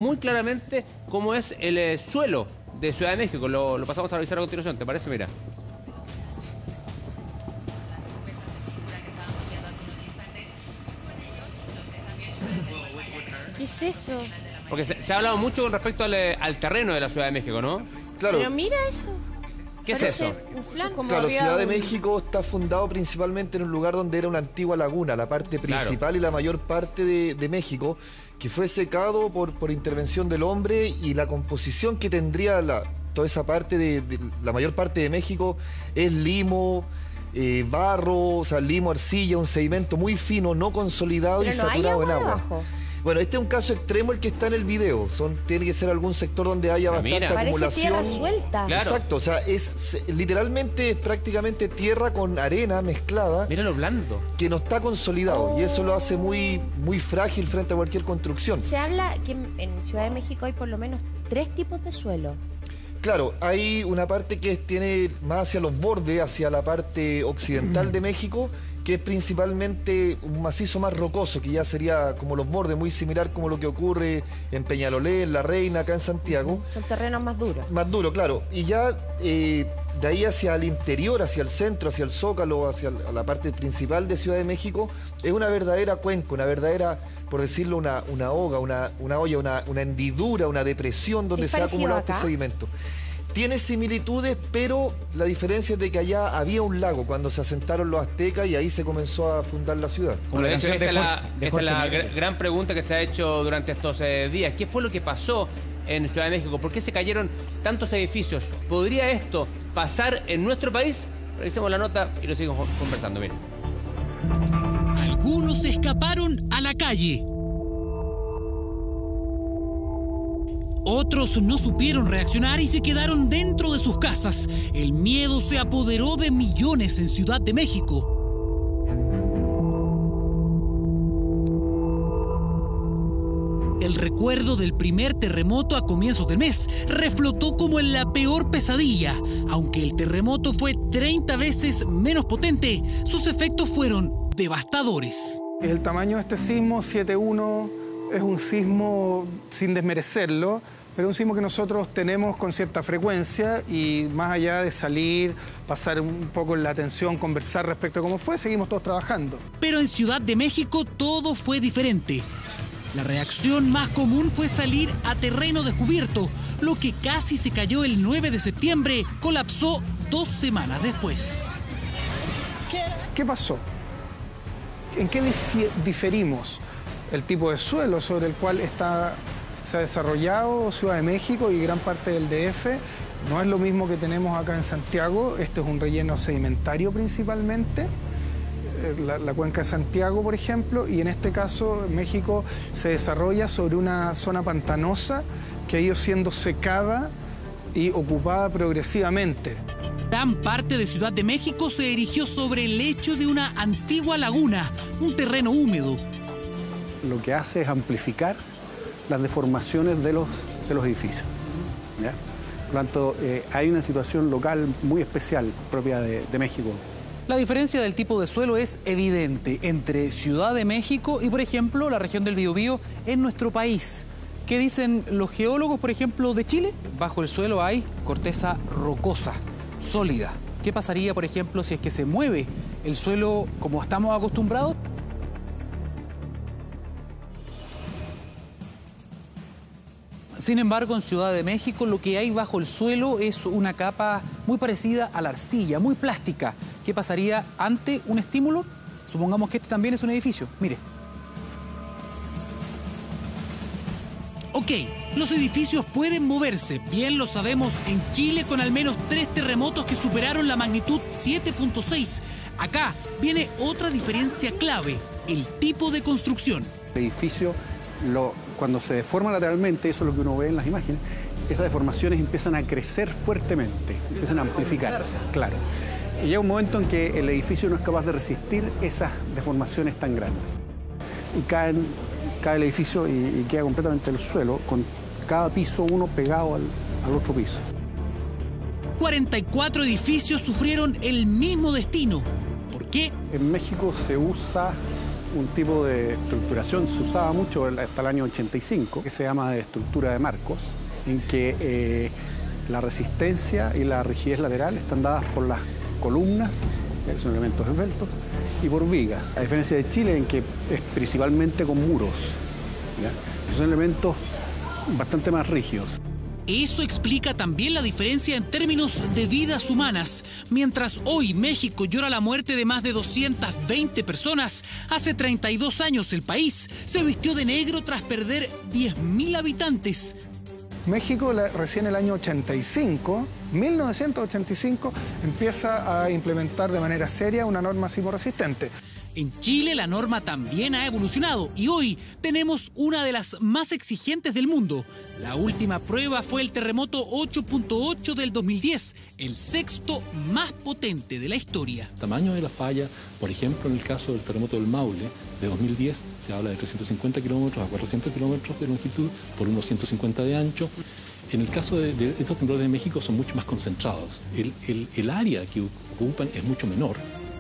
muy claramente cómo es el suelo de Ciudad de México. Lo pasamos a revisar a continuación, ¿te parece? Mira. ¿Qué es eso? Porque se ha hablado mucho con respecto al terreno de la Ciudad de México, ¿no? Claro. Pero mira eso. ¿Qué es Parece eso? un flan. Claro, Ciudad de México está fundado principalmente en un lugar donde era una antigua laguna, la parte principal y la mayor parte de México, que fue secado por intervención del hombre, y la composición que tendría toda esa parte la mayor parte de México es limo, barro, o sea, limo, arcilla, un sedimento muy fino, no consolidado. Pero y no hay saturado en agua agua. debajo. Bueno, este es un caso extremo el que está en el video. Tiene que ser algún sector donde haya Pero bastante mira. Parece acumulación. tierra suelta. Claro. Exacto, o sea, literalmente es prácticamente tierra con arena mezclada, Mira lo blando. que no está consolidado, y eso lo hace muy, muy frágil frente a cualquier construcción. Se habla que en Ciudad de México hay por lo menos 3 tipos de suelo. Claro, hay una parte que tiene más hacia los bordes, hacia la parte occidental de México, que es principalmente un macizo más rocoso, que ya sería como los bordes, muy similar como lo que ocurre en Peñalolén, en La Reina, acá en Santiago. Son terrenos más duros. Más duro, claro. Y ya de ahí hacia el interior, hacia el centro, hacia el Zócalo, hacia la parte principal de Ciudad de México, es una verdadera cuenca, una verdadera, por decirlo, una hoga, una olla, una hendidura, una depresión donde ¿Es se ha parecido acumulado este acá? sedimento. Tiene similitudes, pero la diferencia es de que allá había un lago cuando se asentaron los aztecas, y ahí se comenzó a fundar la ciudad. Como de hecho, esta es la Jorge gran pregunta que se ha hecho durante estos días. ¿Qué fue lo que pasó en Ciudad de México? ¿Por qué se cayeron tantos edificios? ¿Podría esto pasar en nuestro país? Revisemos la nota y lo seguimos conversando. Miren. Algunos escaparon a la calle. Otros no supieron reaccionar y se quedaron dentro de sus casas. El miedo se apoderó de millones en Ciudad de México. El recuerdo del primer terremoto a comienzos del mes reflotó como en la peor pesadilla. Aunque el terremoto fue 30 veces menos potente, sus efectos fueron devastadores. El tamaño de este sismo, 7.1, es un sismo, sin desmerecerlo, pero un sismo que nosotros tenemos con cierta frecuencia, y más allá de salir, pasar un poco en la atención, conversar respecto a cómo fue, seguimos todos trabajando. Pero en Ciudad de México todo fue diferente. La reacción más común fue salir a terreno descubierto. Lo que casi se cayó el 9 de septiembre colapsó 2 semanas después. ¿Qué pasó? ¿En qué diferimos? El tipo de suelo sobre el cual se ha desarrollado Ciudad de México y gran parte del DF no es lo mismo que tenemos acá en Santiago. Este es un relleno sedimentario principalmente, la cuenca de Santiago, por ejemplo, y en este caso México se desarrolla sobre una zona pantanosa que ha ido siendo secada y ocupada progresivamente. Gran parte de Ciudad de México se erigió sobre el lecho de una antigua laguna, un terreno húmedo. Lo que hace es amplificar las deformaciones de los edificios, ¿ya? Por lo tanto, hay una situación local muy especial propia de México. La diferencia del tipo de suelo es evidente entre Ciudad de México y, por ejemplo, la región del Biobío en nuestro país. ¿Qué dicen los geólogos, por ejemplo, de Chile? Bajo el suelo hay corteza rocosa, sólida. ¿Qué pasaría, por ejemplo, si es que se mueve el suelo como estamos acostumbrados? Sin embargo, en Ciudad de México lo que hay bajo el suelo es una capa muy parecida a la arcilla, muy plástica. ¿Qué pasaría ante un estímulo? Supongamos que este también es un edificio. Mire. Ok, los edificios pueden moverse, bien lo sabemos en Chile, con al menos 3 terremotos que superaron la magnitud 7.6. Acá viene otra diferencia clave, el tipo de construcción. El edificio, cuando se deforma lateralmente, eso es lo que uno ve en las imágenes, esas deformaciones empiezan a crecer fuertemente, empiezan a amplificar, claro. Y llega un momento en que el edificio no es capaz de resistir esas deformaciones tan grandes. Y cae el edificio y queda completamente el suelo, con cada piso uno pegado al otro piso. 44 edificios sufrieron el mismo destino. ¿Por qué? En México se usa un tipo de estructuración, se usaba mucho hasta el año 85, que se llama de estructura de marcos, en que la resistencia y la rigidez lateral están dadas por las columnas, que son elementos esbeltos, y por vigas. A diferencia de Chile, en que es principalmente con muros, ¿ya? Que son elementos bastante más rígidos. Eso explica también la diferencia en términos de vidas humanas. Mientras hoy México llora la muerte de más de 220 personas, hace 32 años el país se vistió de negro tras perder 10.000 habitantes. México recién el año 1985, empieza a implementar de manera seria una norma sismoresistente. En Chile la norma también ha evolucionado y hoy tenemos una de las más exigentes del mundo. La última prueba fue el terremoto 8.8 del 2010, el sexto más potente de la historia. El tamaño de la falla, por ejemplo, en el caso del terremoto del Maule de 2010, se habla de 350 kilómetros a 400 kilómetros de longitud por unos 150 de ancho. En el caso de estos temblores de México son mucho más concentrados. El área que ocupan es mucho menor.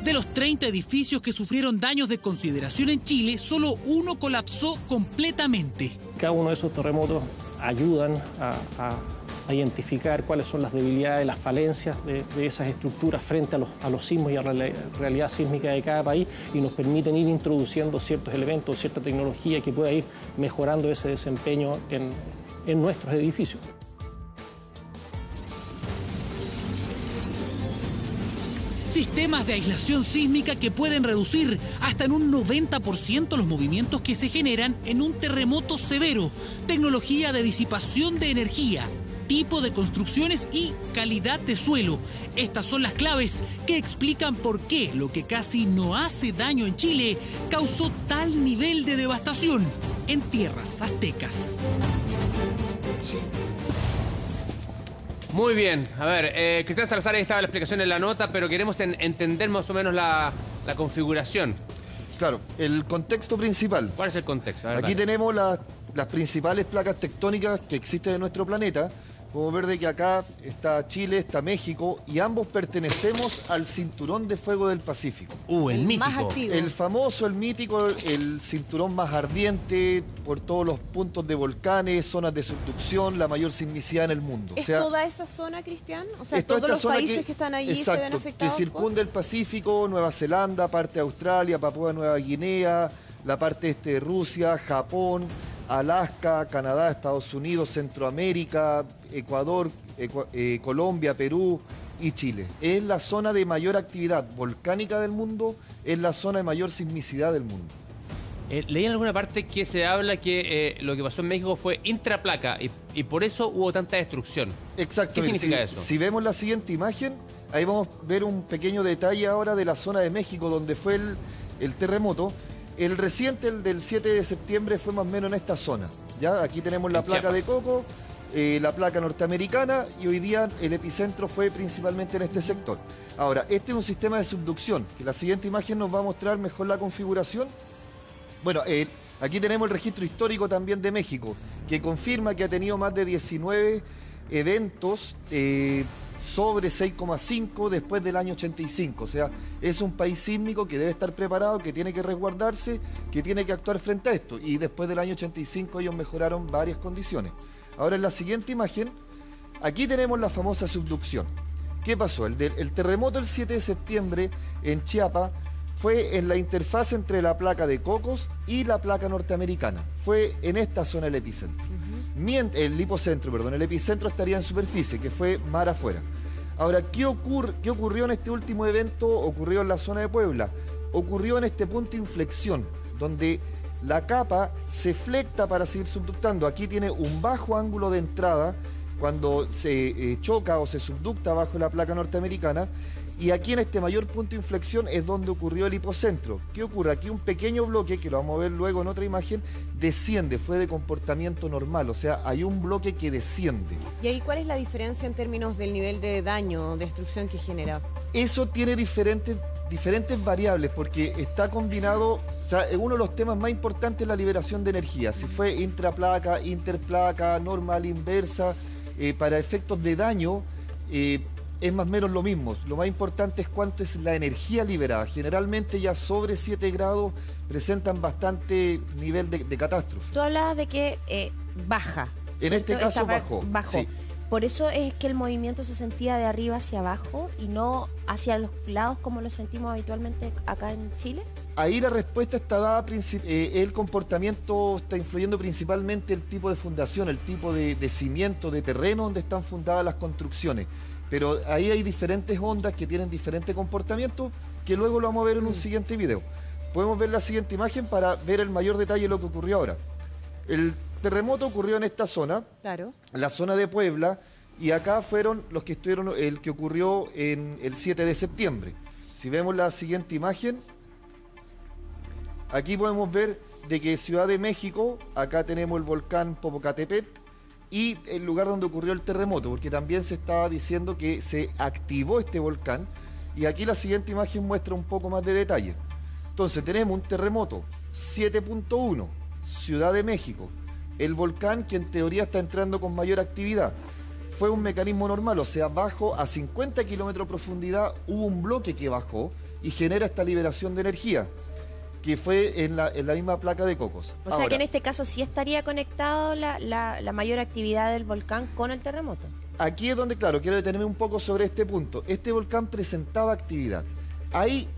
De los 30 edificios que sufrieron daños de consideración en Chile, solo uno colapsó completamente. Cada uno de esos terremotos ayudan a identificar cuáles son las debilidades, las falencias de esas estructuras frente a los sismos y a la realidad sísmica de cada país y nos permiten ir introduciendo ciertos elementos, cierta tecnología que pueda ir mejorando ese desempeño en nuestros edificios. Sistemas de aislación sísmica que pueden reducir hasta en un 90% los movimientos que se generan en un terremoto severo. Tecnología de disipación de energía, tipo de construcciones y calidad de suelo. Estas son las claves que explican por qué lo que casi no hace daño en Chile causó tal nivel de devastación en tierras aztecas. Muy bien, a ver, Cristian Salazar, ahí estaba la explicación en la nota, pero queremos entender más o menos la configuración. Claro, el contexto principal. ¿Cuál es el contexto? A ver, Aquí vale. tenemos las principales placas tectónicas que existen en nuestro planeta. Podemos ver de que acá está Chile, está México, y ambos pertenecemos al cinturón de fuego del Pacífico. El mítico. Más activo. El famoso, el mítico, el cinturón más ardiente por todos los puntos de volcanes, zonas de subducción, la mayor sismicidad en el mundo. ¿Es toda esa zona, Cristian? O sea, es toda todos los esta zona países que están allí se ven exacto, afectados. que circunda el Pacífico, Nueva Zelanda, parte de Australia, Papúa Nueva Guinea, la parte este de Rusia, Japón, Alaska, Canadá, Estados Unidos, Centroamérica, Ecuador, Colombia, Perú y Chile. Es la zona de mayor actividad volcánica del mundo, es la zona de mayor sismicidad del mundo. Leí en alguna parte que se habla que lo que pasó en México fue intraplaca y por eso hubo tanta destrucción. Exacto. ¿Qué significa eso? Si vemos la siguiente imagen, ahí vamos a ver un pequeño detalle ahora de la zona de México donde fue el terremoto. El reciente, el del 7 de septiembre, fue más o menos en esta zona. ¿Ya? Aquí tenemos la placa de Coco, la placa norteamericana, y hoy día el epicentro fue principalmente en este sector. Ahora, este es un sistema de subducción, que la siguiente imagen nos va a mostrar mejor la configuración. Bueno, aquí tenemos el registro histórico también de México, que confirma que ha tenido más de 19 eventos sobre 6,5 después del año 85. O sea, es un país sísmico que debe estar preparado, que tiene que resguardarse, que tiene que actuar frente a esto. Y después del año 85 ellos mejoraron varias condiciones. Ahora en la siguiente imagen, aquí tenemos la famosa subducción. ¿Qué pasó? El terremoto el 7 de septiembre en Chiapas fue en la interfaz entre la placa de Cocos y la placa norteamericana. Fue en esta zona el epicentro. El hipocentro, perdón, el epicentro estaría en superficie, que fue mar afuera. Ahora, ¿qué ocurrió en este último evento? Ocurrió en la zona de Puebla. Ocurrió en este punto de inflexión, donde la capa se flecta para seguir subductando. Aquí tiene un bajo ángulo de entrada cuando se choca o se subducta bajo la placa norteamericana. Y aquí en este mayor punto de inflexión es donde ocurrió el hipocentro. ¿Qué ocurre? Aquí un pequeño bloque, que lo vamos a ver luego en otra imagen, desciende, fue de comportamiento normal, o sea, hay un bloque que desciende. ¿Y ahí cuál es la diferencia en términos del nivel de daño o destrucción que genera? Eso tiene diferentes variables, porque está combinado, o sea, uno de los temas más importantes es la liberación de energía. Si fue intraplaca, interplaca, normal, inversa, para efectos de daño, es más o menos lo mismo. Lo más importante es cuánto es la energía liberada. Generalmente ya sobre 7 grados presentan bastante nivel de catástrofe. Tú hablabas de que baja. En este caso bajó. Bajó. Sí. Por eso es que el movimiento se sentía de arriba hacia abajo y no hacia los lados como lo sentimos habitualmente acá en Chile. Ahí la respuesta está dada, el comportamiento está influyendo principalmente el tipo de fundación, el tipo de cimiento, de terreno donde están fundadas las construcciones. Pero ahí hay diferentes ondas que tienen diferente comportamiento, que luego lo vamos a ver en un siguiente video. Podemos ver la siguiente imagen para ver el mayor detalle de lo que ocurrió ahora. El terremoto ocurrió en esta zona, claro, la zona de Puebla, y acá fueron los que estuvieron, el que ocurrió en el 7 de septiembre. Si vemos la siguiente imagen, aquí podemos ver de que Ciudad de México, acá tenemos el volcán Popocatépetl, y el lugar donde ocurrió el terremoto, porque también se estaba diciendo que se activó este volcán, y aquí la siguiente imagen muestra un poco más de detalle. Entonces tenemos un terremoto 7.1, Ciudad de México, el volcán que en teoría está entrando con mayor actividad. Fue un mecanismo normal, o sea, bajo a 50 kilómetros de profundidad hubo un bloque que bajó y genera esta liberación de energía, que fue en la misma placa de Cocos. O sea que en este caso sí estaría conectado la mayor actividad del volcán con el terremoto. Aquí es donde, claro, quiero detenerme un poco sobre este punto. Este volcán presentaba actividad. Hay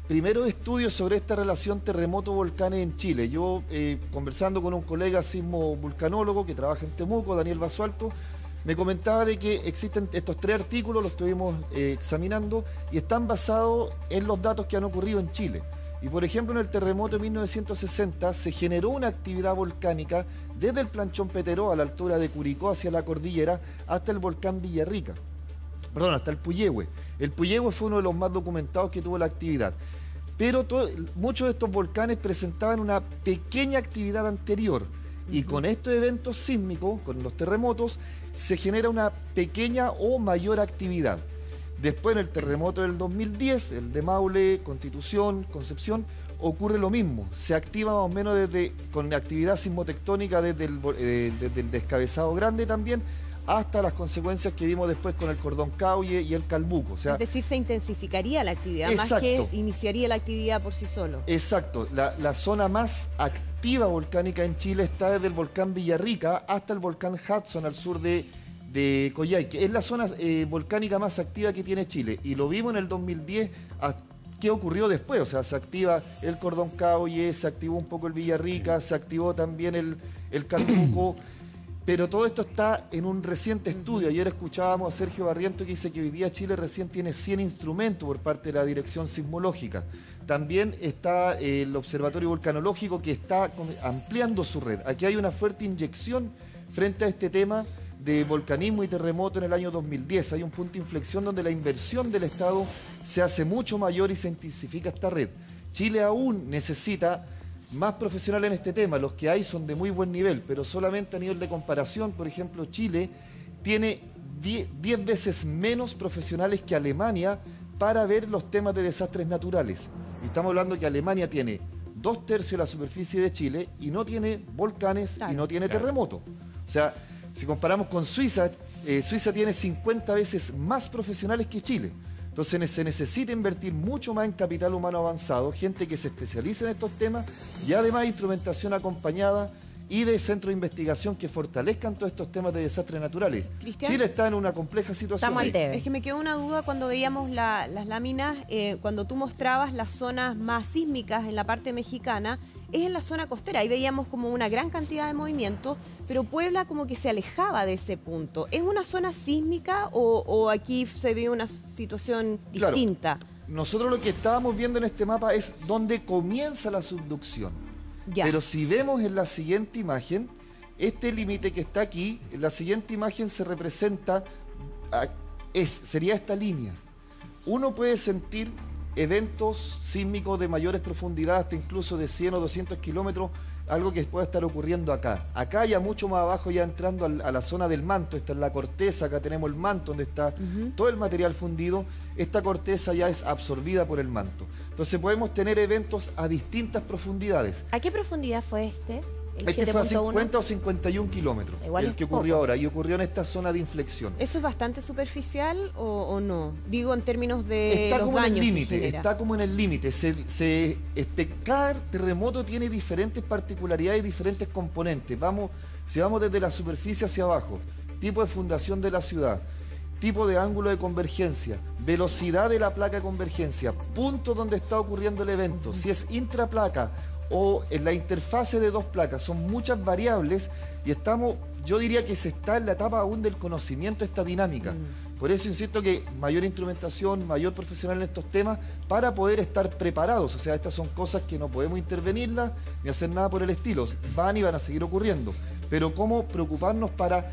primeros estudios sobre esta relación terremoto-volcanes en Chile. Yo, conversando con un colega sismo-vulcanólogo que trabaja en Temuco, Daniel Basualto, me comentaba de que existen estos 3 artículos, los estuvimos examinando, y están basados en los datos que han ocurrido en Chile. Y por ejemplo, en el terremoto de 1960 se generó una actividad volcánica desde el planchón Peteró a la altura de Curicó hacia la cordillera hasta el volcán Villarrica. Perdón, hasta el Puyehue. El Puyehue fue uno de los más documentados que tuvo la actividad. Pero muchos de estos volcanes presentaban una pequeña actividad anterior. Y con estos eventos sísmicos, con los terremotos, se genera una pequeña o mayor actividad. Después, en el terremoto del 2010, el de Maule, Constitución, Concepción, ocurre lo mismo. Se activa más o menos con actividad sismotectónica desde el descabezado grande también, hasta las consecuencias que vimos después con el Cordón Cauye y el Calbuco. O sea, es decir, se intensificaría la actividad, exacto, más que iniciaría la actividad por sí solo. Exacto. La zona más activa volcánica en Chile está desde el volcán Villarrica hasta el volcán Hudson al sur de Coyhaique. Es la zona volcánica más activa que tiene Chile. Y lo vimos en el 2010. ¿Qué ocurrió después? O sea, se activa el Cordón Cauye, se activó un poco el Villarrica, se activó también el Calbuco. Pero todo esto está en un reciente estudio. Ayer escuchábamos a Sergio Barriento que dice que hoy día Chile recién tiene 100 instrumentos por parte de la Dirección Sismológica. También está el Observatorio Volcanológico que está ampliando su red. Aquí hay una fuerte inyección frente a este tema de volcanismo y terremoto en el año 2010. Hay un punto de inflexión donde la inversión del Estado se hace mucho mayor y se intensifica esta red. Chile aún necesita más profesionales en este tema. Los que hay son de muy buen nivel, pero solamente a nivel de comparación, por ejemplo, Chile tiene 10 veces menos profesionales que Alemania para ver los temas de desastres naturales. Y estamos hablando que Alemania tiene 2/3 de la superficie de Chile y no tiene volcanes y no tiene terremotos. O sea, si comparamos con Suiza, Suiza tiene 50 veces más profesionales que Chile. Entonces se necesita invertir mucho más en capital humano avanzado, gente que se especialice en estos temas y además instrumentación acompañada y de centros de investigación que fortalezcan todos estos temas de desastres naturales. ¿Cristian? Chile está en una compleja situación. Estamos al debe. Es que me quedó una duda cuando veíamos las láminas, cuando tú mostrabas las zonas más sísmicas en la parte mexicana, es en la zona costera. Ahí veíamos como una gran cantidad de movimiento, pero Puebla como que se alejaba de ese punto. ¿Es una zona sísmica o aquí se ve una situación distinta? Claro, nosotros lo que estábamos viendo en este mapa es dónde comienza la subducción. Ya. Pero si vemos en la siguiente imagen, este límite que está aquí, en la siguiente imagen se representa, sería esta línea. Uno puede sentir eventos sísmicos de mayores profundidades, hasta incluso de 100 o 200 kilómetros, algo que puede estar ocurriendo acá. Acá ya mucho más abajo, ya entrando a la zona del manto, esta es la corteza, acá tenemos el manto donde está todo el material fundido, esta corteza ya es absorbida por el manto. Entonces podemos tener eventos a distintas profundidades. ¿A qué profundidad fue este? el Este fue a 7.1. 50 o 51 kilómetros, Igual el es que ocurrió poco. ahora, y ocurrió en esta zona de inflexión. ¿Eso es bastante superficial o no? Digo, en términos de Está los como en el daños que límite, genera. está como en el límite. Cada terremoto tiene diferentes particularidades y diferentes componentes. Si vamos desde la superficie hacia abajo, tipo de fundación de la ciudad, tipo de ángulo de convergencia, velocidad de la placa de convergencia, punto donde está ocurriendo el evento, si es intraplaca o en la interfase de dos placas, son muchas variables y yo diría que se está en la etapa aún del conocimiento de esta dinámica. Por eso insisto que mayor instrumentación, mayor profesional en estos temas para poder estar preparados. O sea, estas son cosas que no podemos intervenirlas ni hacer nada por el estilo. Van y van a seguir ocurriendo. Pero cómo preocuparnos para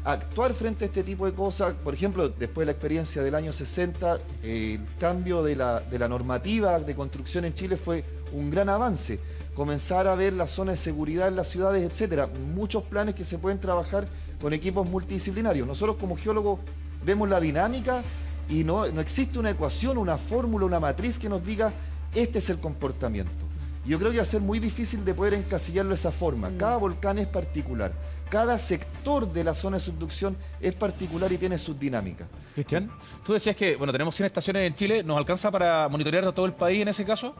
actuar frente a este tipo de cosas. Por ejemplo, después de la experiencia del año 60, el cambio de la normativa de construcción en Chile fue un gran avance. Comenzar a ver las zonas de seguridad en las ciudades, etcétera. Muchos planes que se pueden trabajar con equipos multidisciplinarios. Nosotros como geólogos vemos la dinámica y no existe una ecuación, una fórmula, una matriz que nos diga este es el comportamiento. Yo creo que va a ser muy difícil de poder encasillarlo de esa forma. Cada volcán es particular. Cada sector de la zona de subducción es particular y tiene sus dinámicas. Cristian, tú decías que, bueno, tenemos 100 estaciones en Chile. ¿Nos alcanza para monitorear a todo el país en ese caso?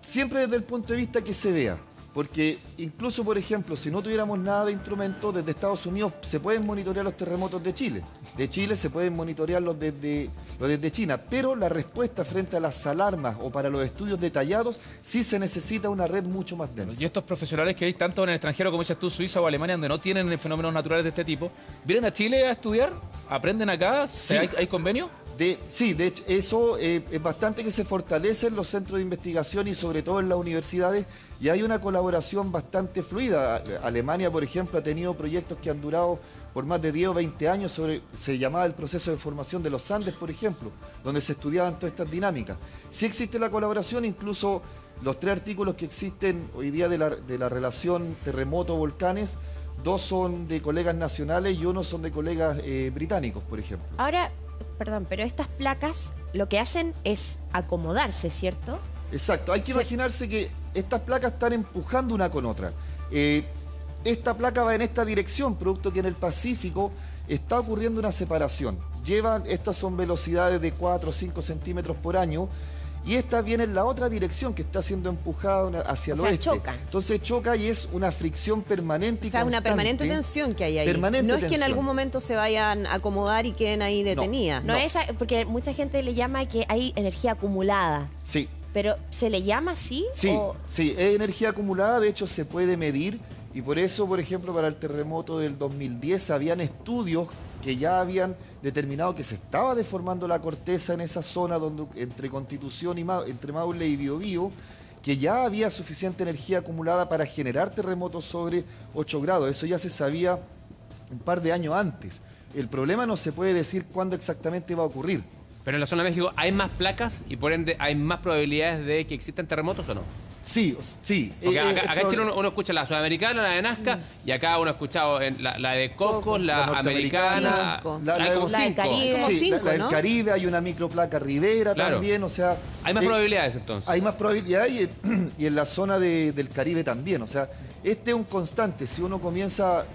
Siempre desde el punto de vista que se vea. Porque incluso, por ejemplo, si no tuviéramos nada de instrumentos, desde Estados Unidos se pueden monitorear los terremotos de Chile. De Chile se pueden monitorear los desde China. Pero la respuesta frente a las alarmas o para los estudios detallados, sí se necesita una red mucho más densa. Y estos profesionales que hay tanto en el extranjero, como dices tú, Suiza o Alemania, donde no tienen fenómenos naturales de este tipo, ¿vienen a Chile a estudiar? ¿Aprenden acá? Sí. ¿Hay convenio? Sí, de hecho, eso es bastante que se fortalece en los centros de investigación y sobre todo en las universidades, y hay una colaboración bastante fluida. Alemania, por ejemplo, ha tenido proyectos que han durado por más de 10 o 20 años, se llamaba el proceso de formación de los Andes, por ejemplo, donde se estudiaban todas estas dinámicas. Sí existe la colaboración, incluso los 3 artículos que existen hoy día de la relación terremoto-volcanes, 2 son de colegas nacionales y 1 son de colegas británicos, por ejemplo. Ahora, perdón, pero estas placas lo que hacen es acomodarse, ¿cierto? Exacto, hay que imaginarse que estas placas están empujando una con otra. Esta placa va en esta dirección, producto que en el Pacífico está ocurriendo una separación. Estas son velocidades de 4 o 5 centímetros por año, y esta viene en la otra dirección, que está siendo empujada hacia el oeste. Chocan. Entonces choca y es una fricción permanente y constante. Una permanente tensión que hay ahí. No es que en algún momento se vayan a acomodar y queden ahí detenidas. No, porque mucha gente le llama que hay energía acumulada. Sí. ¿Pero se le llama así? Sí, es energía acumulada, de hecho se puede medir, y por eso, por ejemplo, para el terremoto del 2010 habían estudios que ya habían determinado que se estaba deformando la corteza en esa zona entre Constitución entre Maule y Biobío, que ya había suficiente energía acumulada para generar terremotos sobre 8 grados. Eso ya se sabía un par de años antes. El problema no se puede decir cuándo exactamente va a ocurrir. Pero en la zona de México hay más placas y por ende hay más probabilidades de que existan terremotos, ¿o no? Sí. Porque acá en Chile uno escucha la sudamericana, la de Nazca, y acá uno ha escuchado la de Cocos, la americana, la del Caribe. Sí, la del Caribe, hay una microplaca Rivera también, o sea... Hay más probabilidades entonces. Hay más probabilidades y en la zona del Caribe también, o sea, este es un constante. Si uno comienza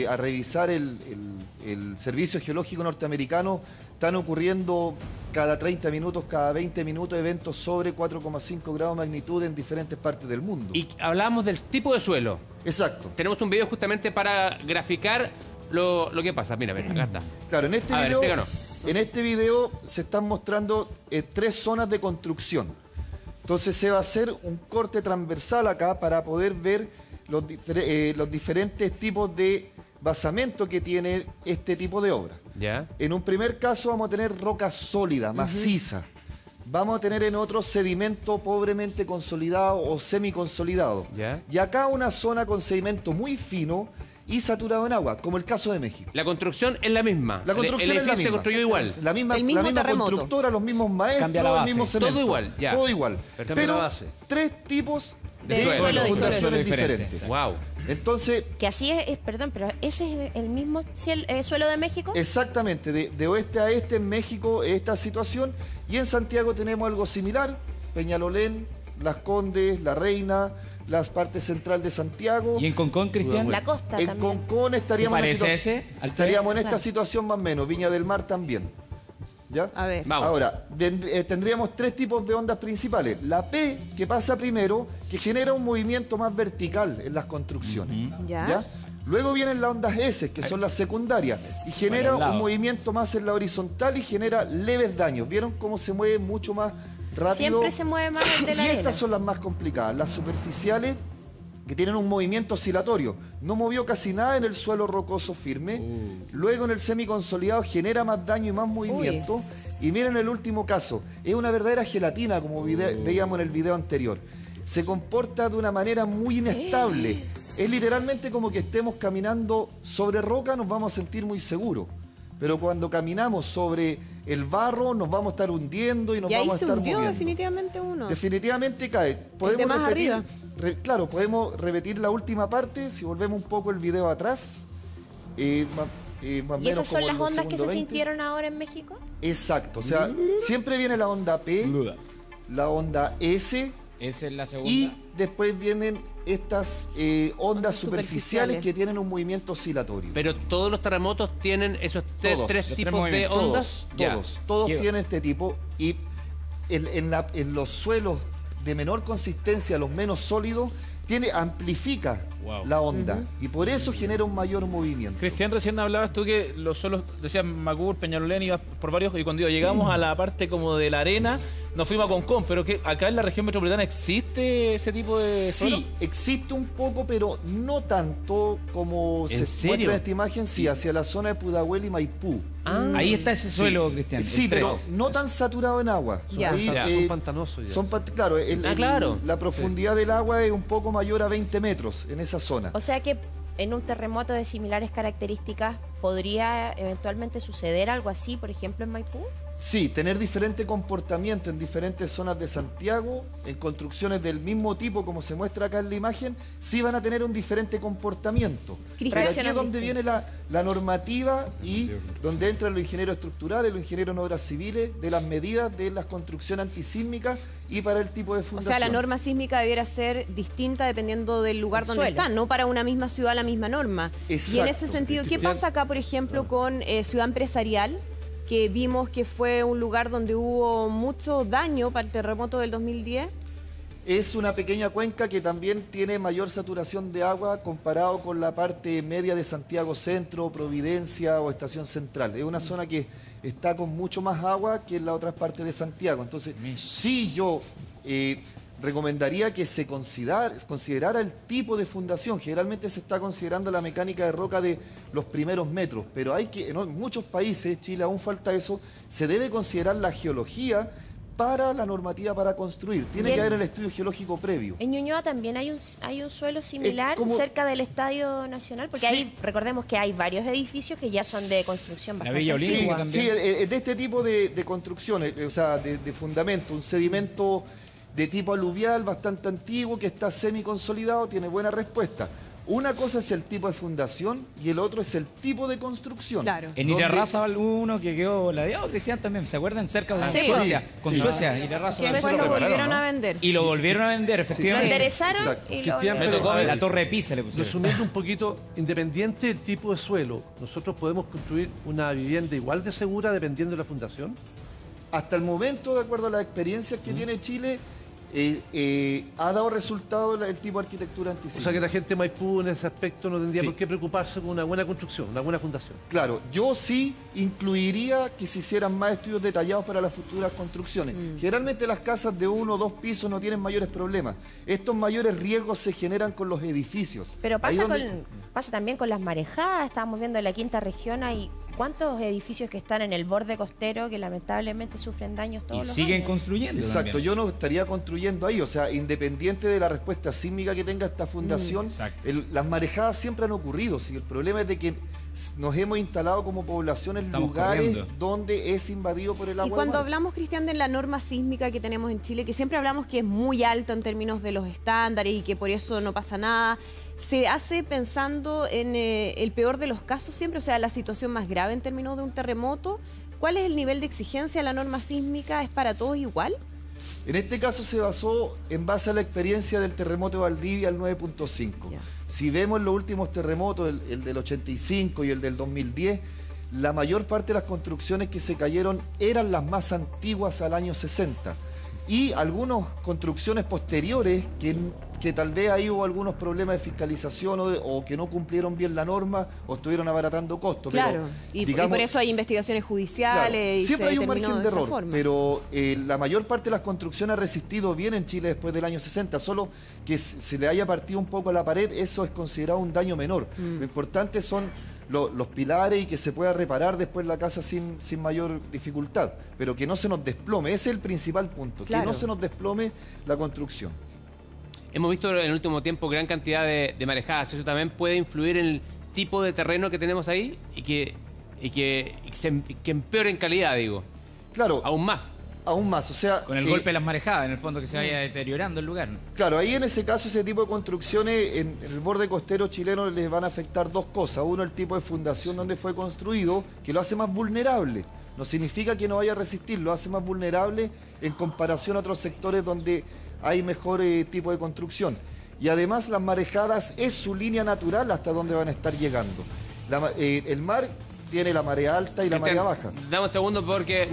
a revisar el Servicio Geológico Norteamericano, están ocurriendo cada 30 minutos, cada 20 minutos eventos sobre 4,5 grados de magnitud en diferentes partes del mundo. Y hablábamos del tipo de suelo. Exacto. Tenemos un video justamente para graficar lo que pasa. Mira, acá está. Claro, en este video se están mostrando 3 zonas de construcción. Entonces se va a hacer un corte transversal acá para poder ver los diferentes tipos de basamento que tiene este tipo de obra. ¿Ya? En un primer caso vamos a tener roca sólida, maciza. Vamos a tener en otro sedimento pobremente consolidado o semiconsolidado. ¿Ya? Y acá una zona con sedimento muy fino y saturado en agua, como el caso de México. La construcción es la misma. La construcción es la misma. se construyó igual. La misma constructora, los mismos maestros, el mismo cemento. Todo igual, ya. Todo igual. Pero 3 tipos de fundaciones diferentes. Wow. Entonces... Que así es, perdón, pero ese es el mismo suelo de México. Exactamente, de oeste a este en México esta situación, y en Santiago tenemos algo similar, Peñalolén, Las Condes, La Reina, la parte central de Santiago. ¿Y en Concón, Cristian? La costa En también. Concón estaríamos, estaríamos en esta Claro. situación más o menos, Viña del Mar también. ¿Ya? A ver. Vamos. Ahora, tendríamos 3 tipos de ondas principales. La P, que pasa primero, que genera un movimiento más vertical en las construcciones. Ya. Luego vienen las ondas S, que son las secundarias, y genera un movimiento más en la horizontal y genera leves daños. ¿Vieron cómo se mueve mucho más rápido? Siempre se mueve más el de la Y arena. estas son las más complicadas, las superficiales, que tienen un movimiento oscilatorio. No movió casi nada en el suelo rocoso firme. Luego en el semiconsolidado genera más daño y más movimiento. Y miren el último caso. Es una verdadera gelatina, como veíamos en el video anterior. Se comporta de una manera muy inestable. Es literalmente como que estemos caminando sobre roca, nos vamos a sentir muy seguros. Pero cuando caminamos sobre el barro, nos vamos a estar hundiendo y nos Y ahí vamos a se estar hundió moviendo. definitivamente uno. Definitivamente cae. de Podemos más repetir, arriba. claro, podemos repetir la última parte, si volvemos un poco el video atrás. Más ¿Y menos esas son como las en los ondas que se segundos 20. sintieron ahora en México? Exacto, o sea, siempre viene la onda P, la onda S, Esa es la segunda. y después vienen estas ondas superficiales superficiales. que tienen un movimiento oscilatorio. Pero todos los terremotos tienen esos tres Todos, los tres tipos de movimientos. ondas. Ya. Todos ¿Qué? tienen este tipo, y en los suelos de menor consistencia, los menos sólidos, amplifica la onda y por eso genera un mayor movimiento. Cristian, recién hablabas tú que los suelos, decías Macul, Peñalolén, ibas por varios, y cuando llegamos a la parte como de la arena, nos fuimos a Concón, pero que acá en la región metropolitana existe ese tipo de suelo. Sí, existe un poco, pero no tanto como ¿En se serio? muestra en esta imagen, sí, hacia la zona de Pudahuel y Maipú. Ahí está ese suelo, Cristian. Sí, el pero tres. no tan saturado en agua. Ya. Son pantanosos ya. Claro, claro. la profundidad del agua es un poco mayor a 20 metros en esa zona. O sea que en un terremoto de similares características podría eventualmente suceder algo así, por ejemplo en Maipú. Sí, tener diferente comportamiento en diferentes zonas de Santiago, en construcciones del mismo tipo como se muestra acá en la imagen, sí van a tener un diferente comportamiento. Pero aquí es donde viene la normativa y donde entran los ingenieros estructurales, los ingenieros en obras civiles, de las medidas de las construcciones antisísmicas y para el tipo de O fundación. sea, la norma sísmica debiera ser distinta dependiendo del lugar donde Suelo. está, no para una misma ciudad la misma norma. Y en Exacto. ese sentido, ¿qué pasa acá, por ejemplo, con Ciudad Empresarial? Que vimos que fue un lugar donde hubo mucho daño para el terremoto del 2010. Es una pequeña cuenca que también tiene mayor saturación de agua comparado con la parte media de Santiago Centro, Providencia o Estación Central. Es una zona que está con mucho más agua que en las otras partes de Santiago. Entonces, sí yo recomendaría que se considerara el tipo de fundación. Generalmente se está considerando la mecánica de roca de los primeros metros, pero hay que, en muchos países, Chile aún falta eso, se debe considerar la geología para la normativa para construir. Tiene que haber el estudio geológico previo. En Ñuñoa también hay un suelo similar cerca del Estadio Nacional, porque Sí. ahí recordemos que hay varios edificios que ya son de construcción bastante antigua. Sí, de este tipo de construcciones, o sea, de fundamento, un sedimento de tipo aluvial bastante antiguo que está semiconsolidado, tiene buena respuesta. Una cosa es el tipo de fundación y el otro es el tipo de construcción. Claro. En Irarrázaval hubo uno que quedó ladeado, Cristian, también. ¿Se acuerdan? Cerca de Suecia. Con Suecia, Que Irarrázaval. después lo volvieron a vender. Y lo volvieron a vender, Lo efectivamente. enderezaron Exacto. y lo Cristian, Me tocó ver la torre de Pisa, le pusieron. Resumiendo un poquito, independiente del tipo de suelo, ¿nosotros podemos construir una vivienda igual de segura dependiendo de la fundación? Hasta el momento, de acuerdo a las experiencias que tiene Chile, ha dado resultado el tipo de arquitectura O antisísmica. sea que la gente de Maipú en ese aspecto no tendría Sí. por qué preocuparse con una buena construcción, una buena fundación. Claro, yo sí incluiría que se hicieran más estudios detallados para las futuras construcciones. Generalmente las casas de 1 o 2 pisos no tienen mayores problemas. Estos mayores riesgos se generan con los edificios. Pero Ahí pasa, donde- pasa también con las marejadas. Estábamos viendo en la quinta región, hay cuántos edificios que están en el borde costero que lamentablemente sufren daños todos Y los siguen años. construyendo. Exacto, también. yo no estaría construyendo ahí, o sea, independiente de la respuesta sísmica que tenga esta fundación, exacto. las marejadas siempre han ocurrido. Si el problema es de que nos hemos instalado como población en Estamos lugares corriendo. donde es invadido por el agua. Y cuando del mar. hablamos, Cristian, de la norma sísmica que tenemos en Chile, que siempre hablamos que es muy alto en términos de los estándares y que por eso no pasa nada, ¿se hace pensando en el peor de los casos siempre? O sea, la situación más grave en términos de un terremoto. ¿Cuál es el nivel de exigencia de la norma sísmica? ¿Es para todos igual? En este caso se basó en base a la experiencia del terremoto de Valdivia, el 9.5. Si vemos los últimos terremotos, el del 85 y el del 2010, la mayor parte de las construcciones que se cayeron eran las más antiguas al año 60. Y algunas construcciones posteriores que tal vez ahí hubo algunos problemas de fiscalización o que no cumplieron bien la norma o estuvieron abaratando costos. Claro, pero, y por eso hay investigaciones judiciales. Claro, y siempre se hay un determinó margen de error, forma. pero la mayor parte de las construcciones ha resistido bien en Chile después del año 60, solo que se le haya partido un poco a la pared, eso es considerado un daño menor. Lo importante son los pilares y que se pueda reparar después la casa sin mayor dificultad, pero que no se nos desplome, ese es el principal punto, que no se nos desplome la construcción. Hemos visto en el último tiempo gran cantidad de marejadas, eso también puede influir en el tipo de terreno que tenemos ahí y que empeore en calidad, digo. Claro. Aún más. Aún más, o sea... Con el golpe de las marejadas, en el fondo, que se vaya deteriorando el lugar. Claro, ahí en ese caso, ese tipo de construcciones, en el borde costero chileno les van a afectar dos cosas. Uno, el tipo de fundación donde fue construido, que lo hace más vulnerable. No significa que no vaya a resistir, lo hace más vulnerable en comparación a otros sectores donde hay mejor tipo de construcción. Y además las marejadas es su línea natural hasta donde van a estar llegando. El mar tiene la marea alta y la marea baja. Dame un segundo porque...